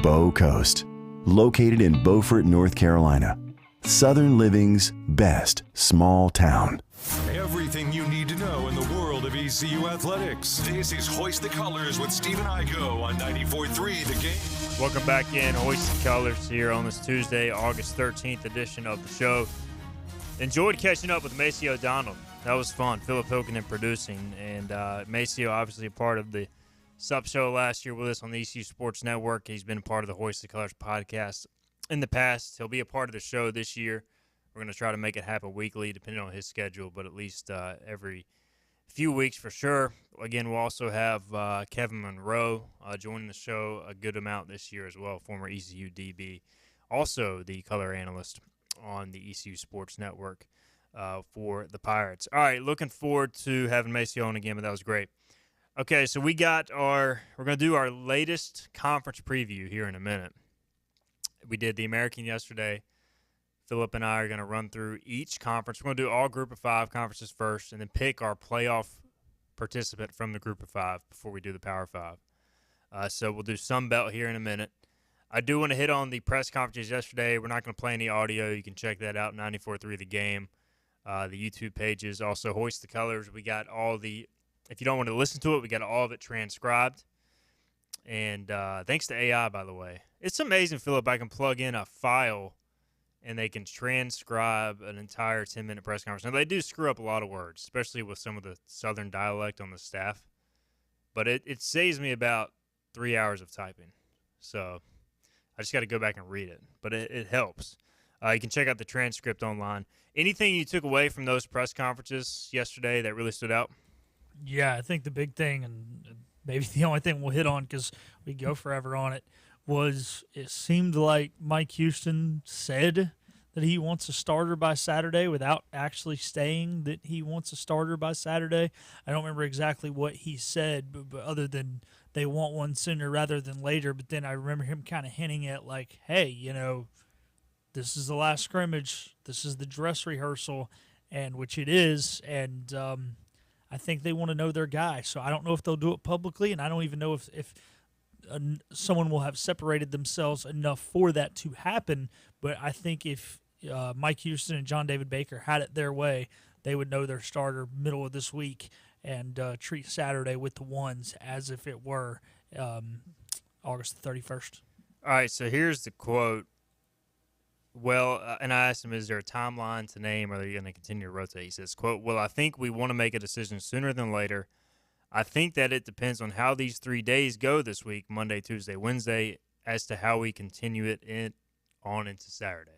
Bow Coast, located in Beaufort, North Carolina. Southern Living's best small town. Everything you need to know in the world of ECU athletics. This is Hoist the Colors with Stephen Igo on 94.3 The Game. Welcome back in. Hoist the Colors here on this Tuesday, August 13th edition of the show. Enjoyed catching up with Macio O'Donald. That was fun. Philip Hilkinen producing. And Maceo, obviously a part of the sub show last year with us on the ECU Sports Network. He's been a part of the Hoist the Colors podcast in the past. He'll be a part of the show this year. We're going to try to make it happen weekly, depending on his schedule, but at least every few weeks for sure. Again, we'll also have Kevin Monroe joining the show a good amount this year as well, former ECU DB, also the color analyst on the ECU Sports Network for the Pirates. All right, looking forward to having Maceo on again, but that was great. Okay, so we're going to do our latest conference preview here in a minute. We did the American yesterday. Philip and I are going to run through each conference. We're going to do all group of 5 conferences first and then pick our playoff participant from the group of 5 before we do the Power 5. So we'll do Sun Belt here in a minute. I do want to hit on the press conferences yesterday. We're not going to play any audio. You can check that out, 94.3 The Game, the YouTube pages. Also, Hoist the Colors. We got all the – if you don't want to listen to it, we got all of it transcribed. And thanks to AI, by the way. It's amazing, Philip, I can plug in a file – and they can transcribe an entire 10-minute press conference. Now, they do screw up a lot of words, especially with some of the southern dialect on the staff. But it saves me about 3 hours of typing. So I just got to go back and read it. But it helps. You can check out the transcript online. Anything you took away from those press conferences yesterday that really stood out? Yeah, I think the big thing, and maybe the only thing we'll hit on because we go forever on it, was it seemed like Mike Houston said that he wants a starter by Saturday without actually saying that he wants a starter by Saturday. I don't remember exactly what he said, but other than they want one sooner rather than later. But then I remember him kind of hinting at like, hey, this is the last scrimmage. This is the dress rehearsal, and which it is. And I think they want to know their guy. So I don't know if they'll do it publicly, and I don't even know if someone will have separated themselves enough for that to happen. But I think if Mike Houston and John David Baker had it their way, they would know their starter middle of this week and treat Saturday with the ones as if it were August the 31st. All right, so here's the quote. Well, and I asked him, is there a timeline to name, or are they going to continue to rotate? He says, quote, well, I think we want to make a decision sooner than later. I think that it depends on how these 3 days go this week, Monday, Tuesday, Wednesday, as to how we continue it on into Saturday.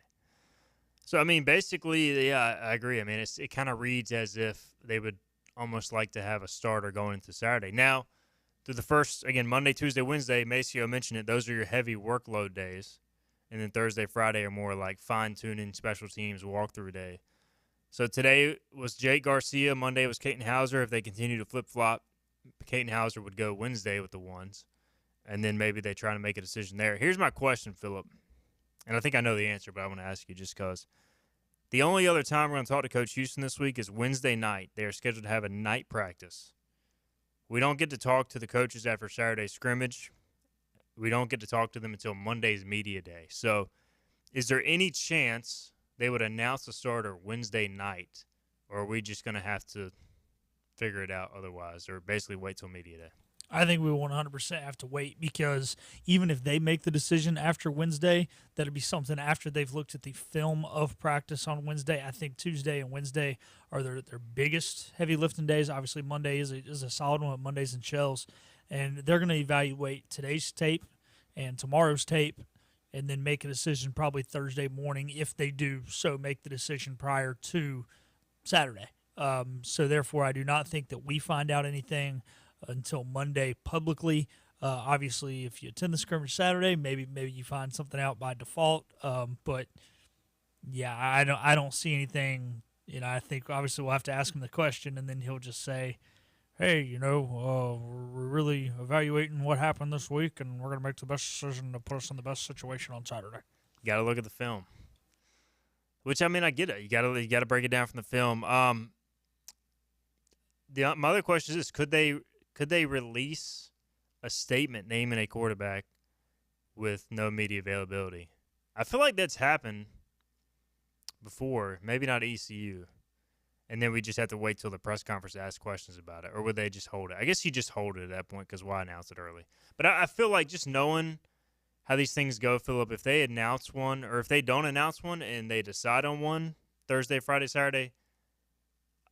So, I mean, basically, yeah, I agree. I mean, it kind of reads as if they would almost like to have a starter going into Saturday. Now, through the first, again, Monday, Tuesday, Wednesday, Maceo mentioned it, those are your heavy workload days. And then Thursday, Friday are more like fine-tuning, special teams, walkthrough day. So today was Jake Garcia. Monday was Caton Hauser. If they continue to flip-flop, Caton Hauser would go Wednesday with the ones, and then maybe they try to make a decision there. Here's my question, Philip, and I think I know the answer, but I want to ask you just because. The only other time we're going to talk to Coach Houston this week is Wednesday night. They are scheduled to have a night practice. We don't get to talk to the coaches after Saturday's scrimmage. We don't get to talk to them until Monday's media day. So is there any chance they would announce the starter Wednesday night, or are we just going to have to figure it out otherwise, or basically wait till media day? I think we 100% have to wait, because even if they make the decision after Wednesday, that'll be something after they've looked at the film of practice on Wednesday. I think Tuesday and Wednesday are their biggest heavy lifting days. Obviously, Monday is a solid one with Mondays and Shells, and they're going to evaluate today's tape and tomorrow's tape and then make a decision probably Thursday morning if they do so make the decision prior to Saturday. So therefore, I do not think that we find out anything until Monday publicly. Obviously, if you attend the scrimmage Saturday, maybe you find something out by default. But yeah, I don't see anything. I think obviously we'll have to ask him the question, and then he'll just say, "Hey, we're really evaluating what happened this week, and we're going to make the best decision to put us in the best situation on Saturday." Got to look at the film. Which, I mean, I get it. You got to break it down from the film. My other question is this: could they release a statement naming a quarterback with no media availability. I feel like that's happened before, maybe not at ECU. And then we just have to wait till the press conference to ask questions about it. Or would they just hold it? I guess you just hold it at that point because why announce it early? But I feel like just knowing how these things go, Phillip, if they announce one or if they don't announce one and they decide on one Thursday, Friday, Saturday,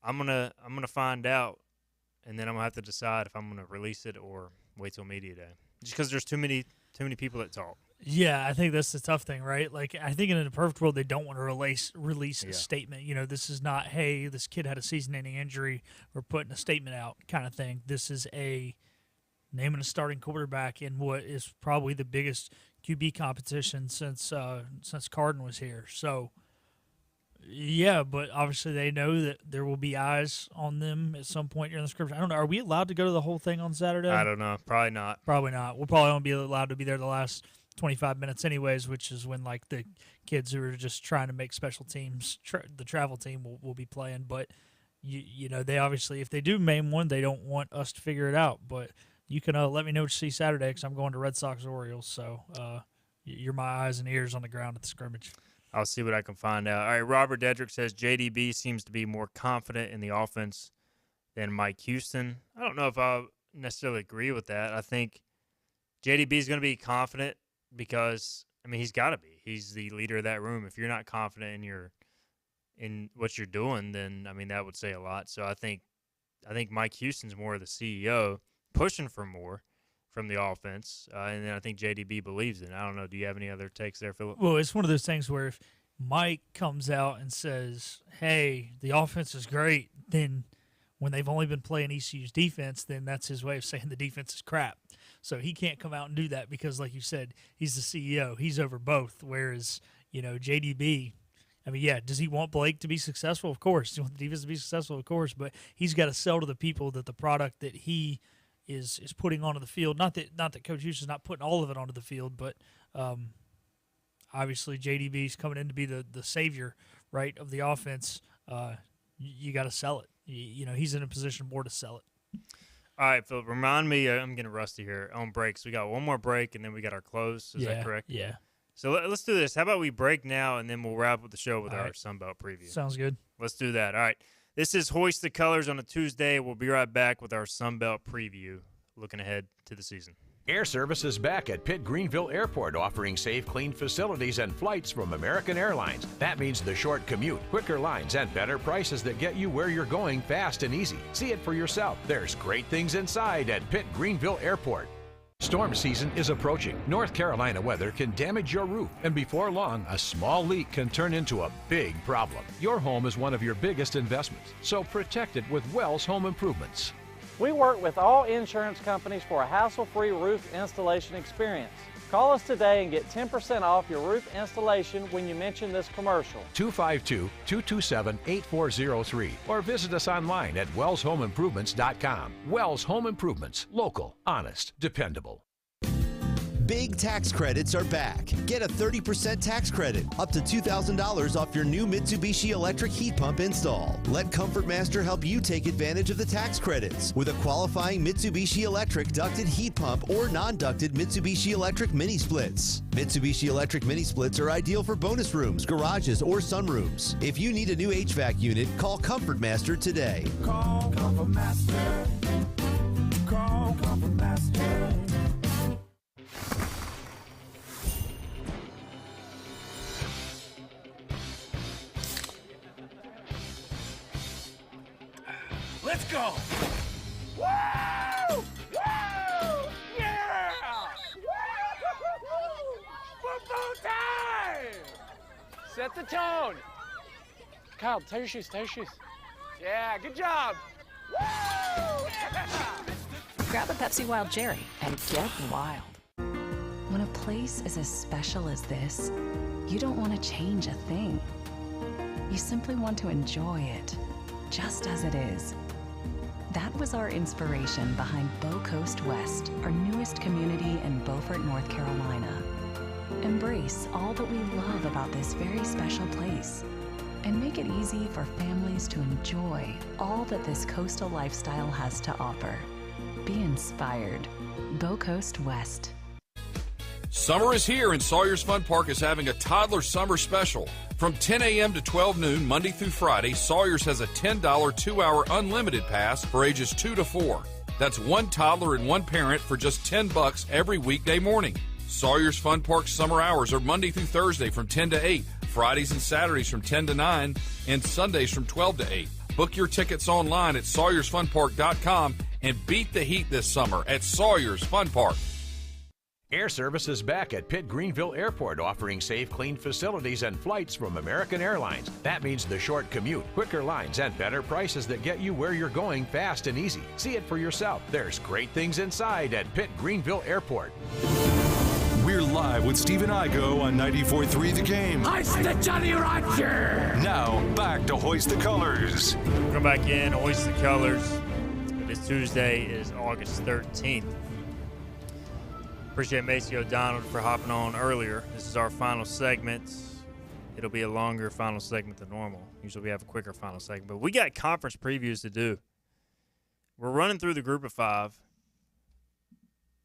I'm gonna find out, and then I'm going to have to decide if I'm going to release it or wait till media day. Just because there's too many people that talk. Yeah, I think that's the tough thing, right? Like, I think in a perfect world, they don't want to release a statement. You know, this is not, hey, this kid had a season-ending injury, we're putting a statement out kind of thing. This is a naming a starting quarterback in what is probably the biggest QB competition since Carden was here. So, yeah, but obviously they know that there will be eyes on them at some point during the scrimmage. I don't know. Are we allowed to go to the whole thing on Saturday? I don't know. Probably not. Probably not. We'll probably only be allowed to be there the last 25 minutes anyways, which is when, like, the kids who are just trying to make special teams, the travel team will be playing. But, you know, they obviously, if they do name one, they don't want us to figure it out. But you can let me know what you see Saturday because I'm going to Red Sox Orioles. So you're my eyes and ears on the ground at the scrimmage. I'll see what I can find out. All right, Robert Dedrick says JDB seems to be more confident in the offense than Mike Houston. I don't know if I necessarily agree with that. I think JDB is going to be confident because, I mean, he's got to be. He's the leader of that room. If you're not confident in what you're doing, then, I mean, that would say a lot. So I think Mike Houston's more of the CEO, pushing for more from the offense, and then I think JDB believes in it. I don't know. Do you have any other takes there, Phillip? Well, it's one of those things where if Mike comes out and says, hey, the offense is great, then when they've only been playing ECU's defense, then that's his way of saying the defense is crap. So he can't come out and do that because, like you said, he's the CEO. He's over both, whereas, you know, JDB, I mean, yeah, does he want Blake to be successful? Of course. Does he want the defense to be successful? Of course. But he's got to sell to the people that the product that he is putting onto the field. Not that Coach Houston's not putting all of it onto the field, but obviously JDB's coming in to be the savior, right, of the offense. You got to sell it. You know, he's in a position more to sell it. All right, Phillip, remind me, I'm getting rusty here on breaks. We got one more break, and then we got our close. Is that correct? Yeah. So let's do this. How about we break now, and then we'll wrap up the show with our Sunbelt preview. Sounds good. Let's do that. All right. This is Hoist the Colors on a Tuesday. We'll be right back with our Sunbelt preview, looking ahead to the season. Air Service is back at Pitt Greenville Airport, offering safe, clean facilities and flights from American Airlines. That means the short commute, quicker lines, and better prices that get you where you're going fast and easy. See it for yourself. There's great things inside at Pitt Greenville Airport. Storm season is approaching. North Carolina weather can damage your roof, and before long, a small leak can turn into a big problem. Your home is one of your biggest investments, so protect it with Wells Home Improvements. We work with all insurance companies for a hassle-free roof installation experience. Call us today and get 10% off your roof installation when you mention this commercial. 252-227-8403 or visit us online at wellshomeimprovements.com. Wells Home Improvements. Local, honest, dependable. Big tax credits are back. Get a 30% tax credit, up to $2,000 off your new Mitsubishi electric heat pump install. Let Comfort Master help you take advantage of the tax credits with a qualifying Mitsubishi electric ducted heat pump or non-ducted Mitsubishi electric mini splits. Mitsubishi electric mini splits are ideal for bonus rooms, garages, or sunrooms. If you need a new HVAC unit, call Comfort Master today. Call Comfort Master. Call Comfort Master. Let's go! Woo! Woo! Yeah! Football time! Set the tone. Kyle, tie your shoes, Yeah, good job. Woo! Yeah! Grab a Pepsi Wild Cherry and get wild. When a place is as special as this, you don't want to change a thing. You simply want to enjoy it, just as it is. That was our inspiration behind Bow Coast West, our newest community in Beaufort, North Carolina. Embrace all that we love about this very special place and make it easy for families to enjoy all that this coastal lifestyle has to offer. Be inspired. Bow Coast West. Summer is here and Sawyer's Fun Park is having a toddler summer special. From 10 a.m. to 12 noon, Monday through Friday, Sawyer's has a $10 2-hour unlimited pass for ages 2 to 4. That's one toddler and one parent for just $10 every weekday morning. Sawyer's Fun Park summer hours are Monday through Thursday from 10 to 8, Fridays and Saturdays from 10 to 9, and Sundays from 12 to 8. Book your tickets online at SawyersFunPark.com and beat the heat this summer at Sawyer's Fun Park. Air Service is back at Pitt Greenville Airport, offering safe, clean facilities and flights from American Airlines. That means the short commute, quicker lines, and better prices that get you where you're going fast and easy. See it for yourself. There's great things inside at Pitt Greenville Airport. We're live with Stephen Igo on 94.3 The Game. Hoist the Jolly Roger! Now, back to Hoist the Colors. Come back in, Hoist the Colors. This Tuesday is August 13th. Appreciate Macio O'Donald for hopping on earlier. This is our final segment. It'll be a longer final segment than normal. Usually we have a quicker final segment. But we got conference previews to do. We're running through the group of 5.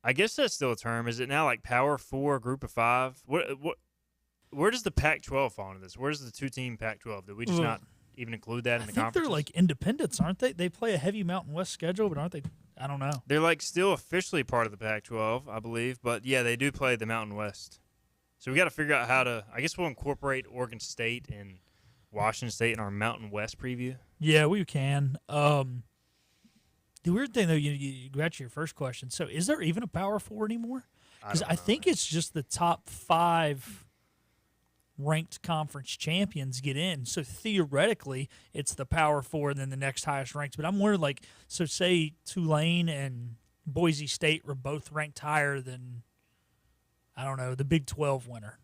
I guess that's still a term. Is it now like Power 4, Group of 5? Where does the Pac-12 fall into this? Where does the 2-team Pac-12? Did we just not even include that in the conference? They're like independents, aren't they? They play a heavy Mountain West schedule, but aren't they? I don't know. They're like still officially part of the Pac-12, I believe. But, yeah, they do play the Mountain West. So we got to figure out how to – I guess we'll incorporate Oregon State and Washington State in our Mountain West preview. Yeah, we can. The weird thing, though, you go back to your first question. So is there even a Power 4 anymore? Because I think it's just the top 5 ranked conference champions get in. So theoretically, it's the Power 4 and then the next highest ranked. But I'm wondering, like, so say Tulane and Boise State were both ranked higher than, I don't know, the Big 12 winner.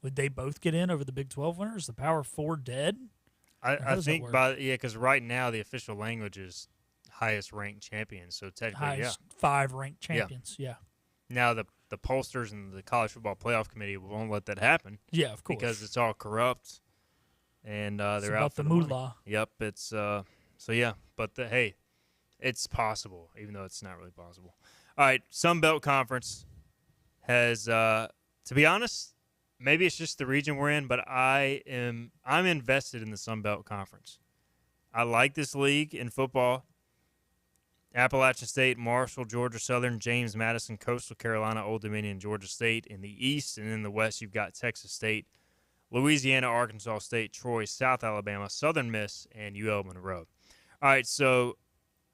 Would they both get in over the Big 12 winner? Is the Power 4 dead? I think, because right now the official language is highest ranked champions. So technically, highest 5 ranked champions, yeah. Now the pollsters and the College Football Playoff Committee won't let that happen. Yeah, of course, because it's all corrupt, and they're out for the money. moolah. Yep, it's so yeah. But hey, it's possible, even though it's not really possible. All right, Sun Belt Conference has, to be honest, maybe it's just the region we're in, but I'm invested in the Sun Belt Conference. I like this league in football. Appalachian State, Marshall, Georgia Southern, James Madison, Coastal Carolina, Old Dominion, Georgia State in the East. And in the West, you've got Texas State, Louisiana, Arkansas State, Troy, South Alabama, Southern Miss, and UL Monroe. All right, so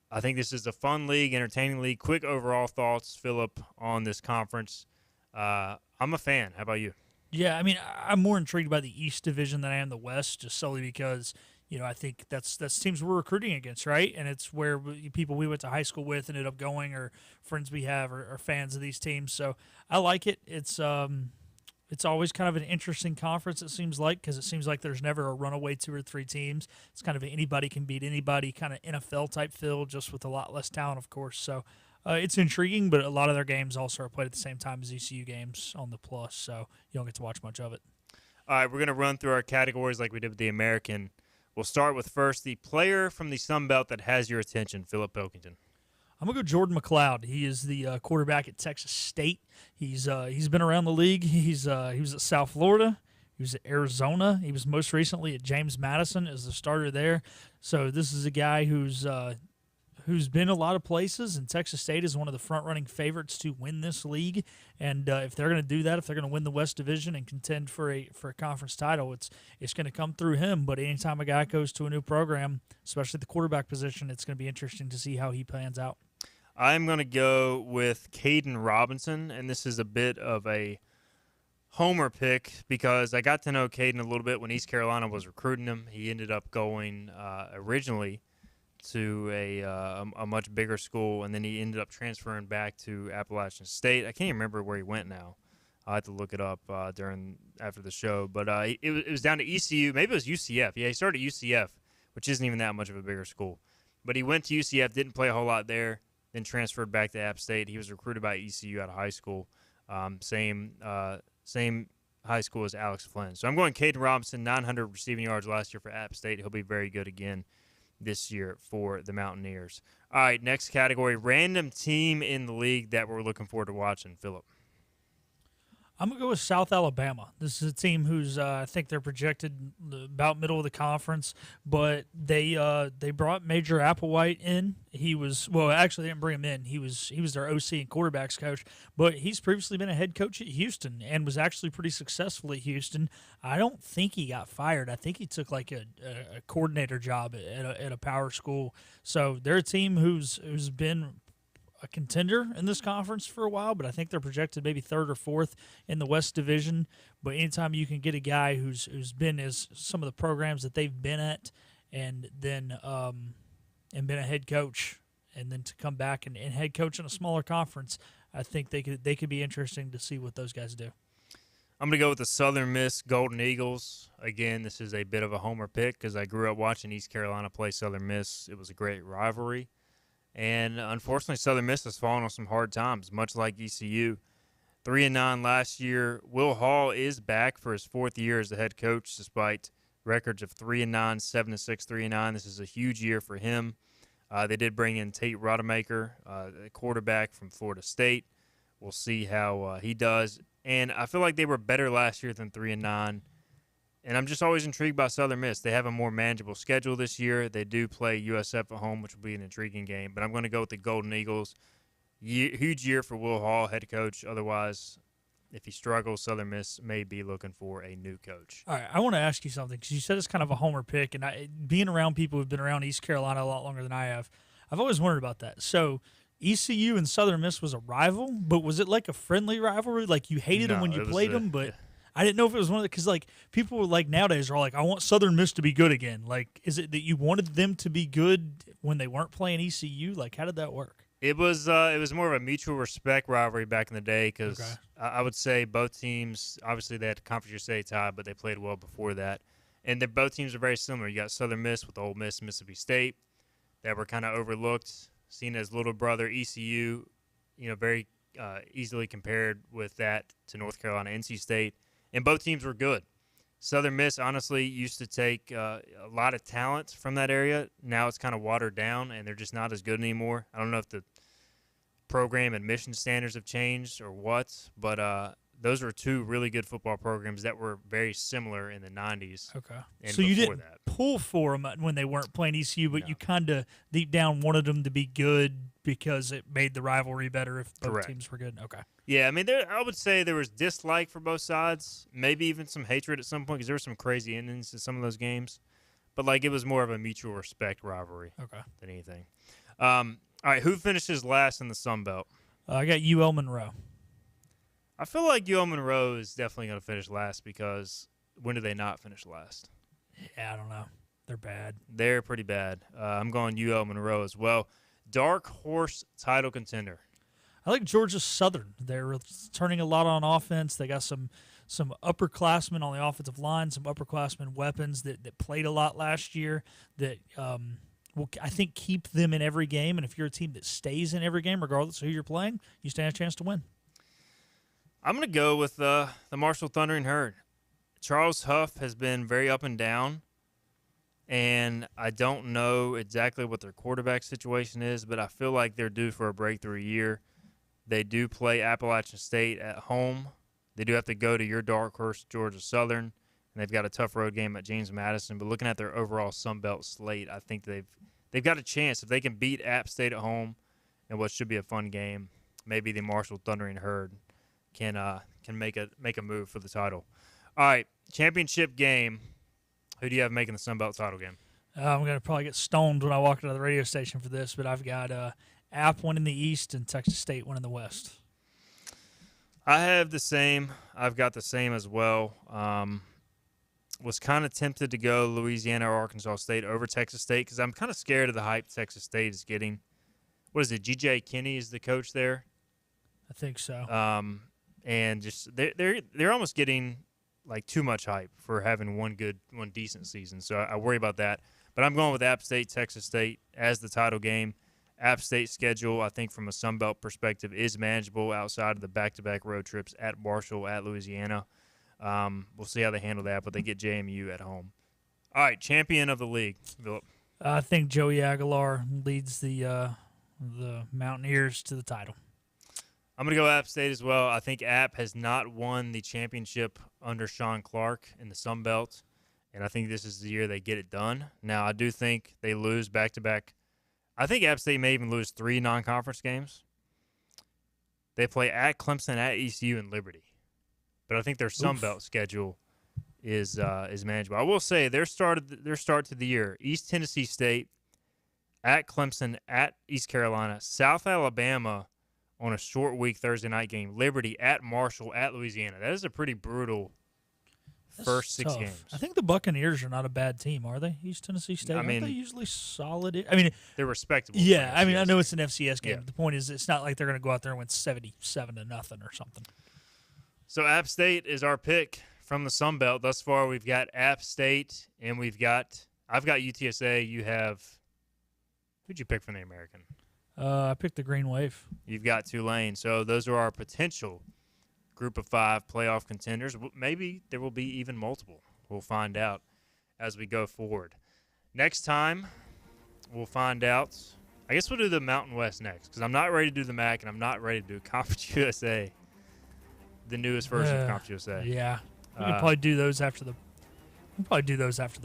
I think this is a fun league, entertaining league. Quick overall thoughts, Philip, on this conference. I'm a fan. How about you? Yeah, I mean, I'm more intrigued by the East Division than I am the West, just solely because – I think that's teams we're recruiting against, right? And it's where people we went to high school with ended up going, or friends we have, or fans of these teams. So I like it. It's always kind of an interesting conference, it seems like, because it seems like there's never a runaway 2 or 3 teams. It's kind of anybody can beat anybody, kind of NFL-type feel, just with a lot less talent, of course. So it's intriguing, but a lot of their games also are played at the same time as ECU games on the Plus, so you don't get to watch much of it. All right, we're going to run through our categories like we did with the American. We'll start with first the player from the Sun Belt that has your attention, Philip Pilkington. I'm gonna go Jordan McLeod. He is the quarterback at Texas State. He's been around the league. He was at South Florida. He was at Arizona. He was most recently at James Madison as the starter there. So this is a guy who's been a lot of places, and Texas State is one of the front-running favorites to win this league. And if they're going to do that, if they're going to win the West Division and contend for a conference title, it's going to come through him. But anytime a guy goes to a new program, especially the quarterback position, it's going to be interesting to see how he plans out. I'm going to go with Caden Robinson, and this is a bit of a homer pick because I got to know Caden a little bit when East Carolina was recruiting him. He ended up going originally to a much bigger school, and then he ended up transferring back to Appalachian State. I can't even remember where he went now. I'll have to look it up after the show. But it was down to ECU. Maybe it was UCF. Yeah, he started at UCF, which isn't even that much of a bigger school. But he went to UCF, didn't play a whole lot there, then transferred back to App State. He was recruited by ECU out of high school. Same high school as Alex Flynn. So I'm going Caden Robinson, 900 receiving yards last year for App State. He'll be very good again this year for the Mountaineers. All right, next category, random team in the league that we're looking forward to watching. Philip. I'm going to go with South Alabama. This is a team who's, I think they're projected about middle of the conference, but they brought Major Applewhite in. He was, well, actually they didn't bring him in. He was their OC and quarterbacks coach, but he's previously been a head coach at Houston and was actually pretty successful at Houston. I don't think he got fired. I think he took like a coordinator job at a power school. So they're a team who's been a contender in this conference for a while, but I think they're projected maybe third or fourth in the West Division. But anytime you can get a guy who's been as some of the programs that they've been at, and then and been a head coach, and then to come back and head coach in a smaller conference, I think they could be interesting to see what those guys do. I'm going to go with the Southern Miss Golden Eagles. Again, this is a bit of a homer pick because I grew up watching East Carolina play Southern Miss. It was a great rivalry. And unfortunately, Southern Miss has fallen on some hard times, much like ECU. 3-9 last year. Will Hall is back for his fourth year as the head coach, despite records of 3-9, 7-6, 3-9. This is a huge year for him. They did bring in Tate Rodemaker, the quarterback from Florida State. We'll see how he does. And I feel like they were better last year than 3-9. And I'm just always intrigued by Southern Miss. They have a more manageable schedule this year. They do play USF at home, which will be an intriguing game. But I'm going to go with the Golden Eagles. Huge year for Will Hall, head coach. Otherwise, if he struggles, Southern Miss may be looking for a new coach. All right, I want to ask you something because you said it's kind of a homer pick. And being around people who've been around East Carolina a lot longer than I have, I've always wondered about that. So ECU and Southern Miss was a rival, but was it like a friendly rivalry? Like you hated them when you played them, but – I didn't know if it was one of the – because, like, people were like nowadays are like, I want Southern Miss to be good again. Like, is it that you wanted them to be good when they weren't playing ECU? Like, how did that work? It was more of a mutual respect rivalry back in the day because I would say both teams – obviously, they had a Conference USA tie, but they played well before that. And both teams are very similar. You got Southern Miss with Ole Miss, Mississippi State that were kind of overlooked, seen as little brother. ECU, very easily compared with that to North Carolina, NC State. And both teams were good. Southern Miss, honestly, used to take a lot of talent from that area. Now it's kind of watered down, and they're just not as good anymore. I don't know if the program admission standards have changed or what, but those were two really good football programs that were very similar in the 90s. Okay. And so you didn't that. pull for them when they weren't playing ECU, but you kind of deep down wanted them to be good because it made the rivalry better if both teams were good. Okay. Yeah, I mean, I would say there was dislike for both sides, maybe even some hatred at some point because there were some crazy endings to some of those games. But, like, it was more of a mutual respect rivalry than anything. All right, who finishes last in the Sun Belt? I got UL Monroe. I feel like UL Monroe is definitely going to finish last because when do they not finish last? Yeah, I don't know. They're bad. They're pretty bad. I'm going UL Monroe as well. Dark horse title contender. I like Georgia Southern. They're turning a lot on offense. They got some upperclassmen on the offensive line, some upperclassmen weapons that played a lot last year that will, I think, keep them in every game. And if you're a team that stays in every game, regardless of who you're playing, you stand a chance to win. I'm going to go with the Marshall Thundering Herd. Charles Huff has been very up and down, and I don't know exactly what their quarterback situation is, but I feel like they're due for a breakthrough year. They do play Appalachian State at home. They do have to go to your dark horse, Georgia Southern, and they've got a tough road game at James Madison. But looking at their overall Sun Belt slate, I think they've got a chance. If they can beat App State at home in what should be a fun game, maybe the Marshall Thundering Herd can make a move for the title. All right, championship game. Who do you have making the Sun Belt title game? I'm going to probably get stoned when I walk out of the radio station for this, but I've got App one in the East and Texas State one in the West. I have the same. I've got the same as well. Was kind of tempted to go Louisiana or Arkansas State over Texas State because I'm kind of scared of the hype Texas State is getting. What is it? G.J. Kinney is the coach there. I think so. And just they're almost getting like too much hype for having one decent season. So I worry about that. But I'm going with App State, Texas State as the title game. App State schedule, I think from a Sun Belt perspective, is manageable outside of the back-to-back road trips at Marshall, at Louisiana. We'll see how they handle that, but they get JMU at home. All right, champion of the league, Philip. I think Joey Aguilar leads the Mountaineers to the title. I'm going to go App State as well. I think App has not won the championship under Sean Clark in the Sun Belt, and I think this is the year they get it done. Now, I do think they lose back-to-back. I think App State may even lose 3 non-conference games. They play at Clemson, at ECU, and Liberty. But I think their Sun Belt schedule is manageable. I will say their start to the year, East Tennessee State, at Clemson, at East Carolina, South Alabama on a short week Thursday night game, Liberty at Marshall, at Louisiana. That is a pretty brutal first 6 games. I think the Buccaneers are not a bad team, are they? East Tennessee State, aren't they usually solid? They're respectable. Yeah, I know it's an FCS game. Yeah. But the point is, it's not like they're going to go out there and win 77-0 or something. So App State is our pick from the Sun Belt. Thus far, we've got App State, and I've got UTSA. You have who'd you pick from the American? I picked the Green Wave. You've got Tulane. So those are our potential group of 5 playoff contenders. Maybe there will be even multiple. We'll find out as we go forward. Next time, we'll find out. I guess we'll do the Mountain West next because I'm not ready to do the MAC and I'm not ready to do Conference USA, the newest version of Conference USA. Yeah. We can probably do those after the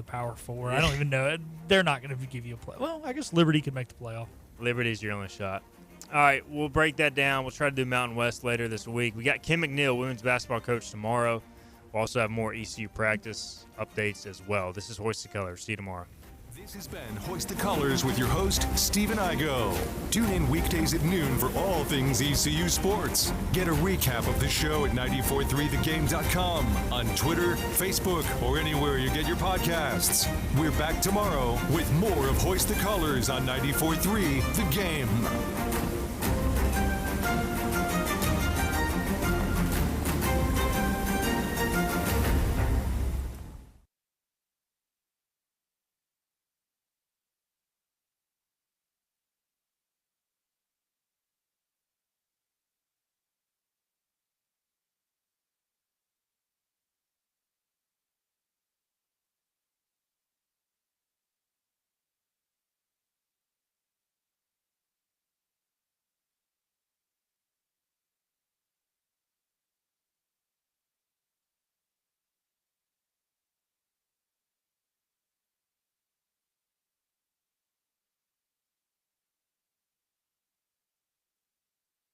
Power 4. I don't even know. They're not going to give you a play. Well, I guess Liberty could make the playoff. Liberty's your only shot. All right, we'll break that down. We'll try to do Mountain West later this week. We got Kim McNeil, women's basketball coach, tomorrow. We'll also have more ECU practice updates as well. This is Hoist the Colors. See you tomorrow. This has been Hoist the Colors with your host, Stephen Igo. Tune in weekdays at noon for all things ECU sports. Get a recap of the show at 943thegame.com, on Twitter, Facebook, or anywhere you get your podcasts. We're back tomorrow with more of Hoist the Colors on 943 The Game.